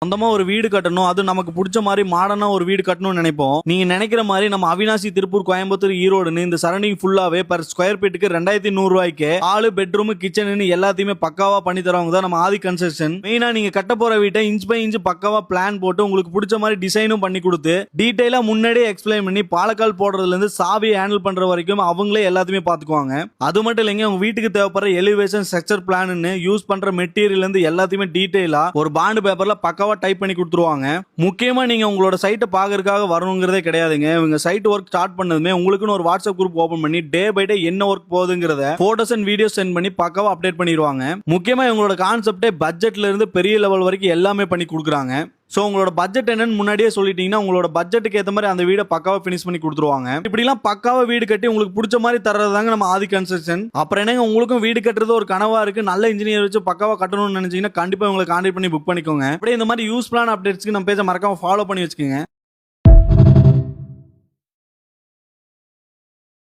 சொந்தமா ஒரு வீடு கட்டணும், அது நமக்கு பிடிச்ச மாதிரி மாடர்னா ஒரு வீடு கட்டணும்னு நினைப்போம். நீங்க நினைக்கிற மாதிரி நம்ம அவினாசி, திருப்பூர், கோயம்புத்தூர், ஈரோடுன்னு இந்த சரௌண்டிங் ஃபுல்லாவே பர் ஸ்கொயர் ஃபீட்டுக்கு 2100 ரூபாய்க்கு ஹால், பெட்ரூம், கிச்சன் எல்லாத்தையுமே பக்காவா பண்ணி தரவங்க தான் நம்ம ஆதி கன்ஸ்ட்ரக்ஷன். மெயினா நீங்க கட்ட போற வீட்டை இன்ச் பை இன்ச் பக்காவா பிளான் போட்டு உங்களுக்கு பிடிச்ச மாதிரி டிசைனும் பண்ணி கொடுத்து டீடைலா முன்னாடியே எக்ஸ்பிளைன் பண்ணி பாலக்கால் போடுறதுல இருந்து சாவி ஹேண்டில் பண்ற வரைக்கும் அவங்களே எல்லாத்தையுமே பாத்துக்குவாங்க. அது மட்டும் இல்லைங்க, உங்க வீட்டுக்கு தேவைப்படுற எலிவேஷன் ஸ்ட்ரக்சர் பிளான் யூஸ் பண்ற மெட்டீரியல் இருந்து எல்லாத்தையுமே டீடைலா ஒரு பாண்ட் பேப்பர்ல பக்காவா டைப் பண்ணி கொடுத்துருவாங்க. முக்கியமா நீங்க உங்களோட சைட்டை பாக்குறதுக்காக வரணுங்கிறதே கிடையாதுங்க. இவங்க சைட் ஒர்க் ஸ்டார்ட் பண்ணதுமே உங்களுக்குன்னு ஒரு வாட்ஸ்அப் குரூப் ஓபன் பண்ணி டே பை டே என்ன ஒர்க் போகுதுங்கிறத போட்டோஸ் அண்ட் வீடியோ சென்ட் பண்ணி பக்காவா அப்டேட் பண்ணிடுவாங்க. முக்கியமா இவங்களோட கான்செப்டே பட்ஜெட்ல இருந்து பெரிய லெவல் வரைக்கும் எல்லாமே பண்ணி கொடுக்குறாங்க. சோ உங்களோட பட்ஜெட் என்னன்னு முன்னாடியே சொல்லிட்டீங்கன்னா உங்களோட பட்ஜெட்டுக்கு ஏற்ற மாதிரி அந்த வீடை பக்காவா பினிஷ் பண்ணி கொடுத்துருவாங்க. இப்படிலாம் பக்காவா வீடு கட்டி உங்களுக்கு பிடிச்ச மாதிரி தர்றதாங்க நம்ம ஆதி கன்ஸ்ட்ரக்ஷன். அப்புறம் என்னங்க, உங்களுக்கும் வீடு கட்டுறது ஒரு கனவா இருக்கு, நல்ல இன்ஜினியர் வச்சு பக்காவா கட்டணும்னு நினைச்சீங்கன்னா கண்டிப்பா உங்களை கான்டாக்ட் பண்ணி புக் பண்ணிக்கோங்க. அப்படியே இந்த மாதிரி யூஸ்ஃபுல்லான அப்டேட்ஸ்க்கு நம்ம பேஜை மறக்காம ஃபாலோ பண்ணி வச்சுக்கோங்க.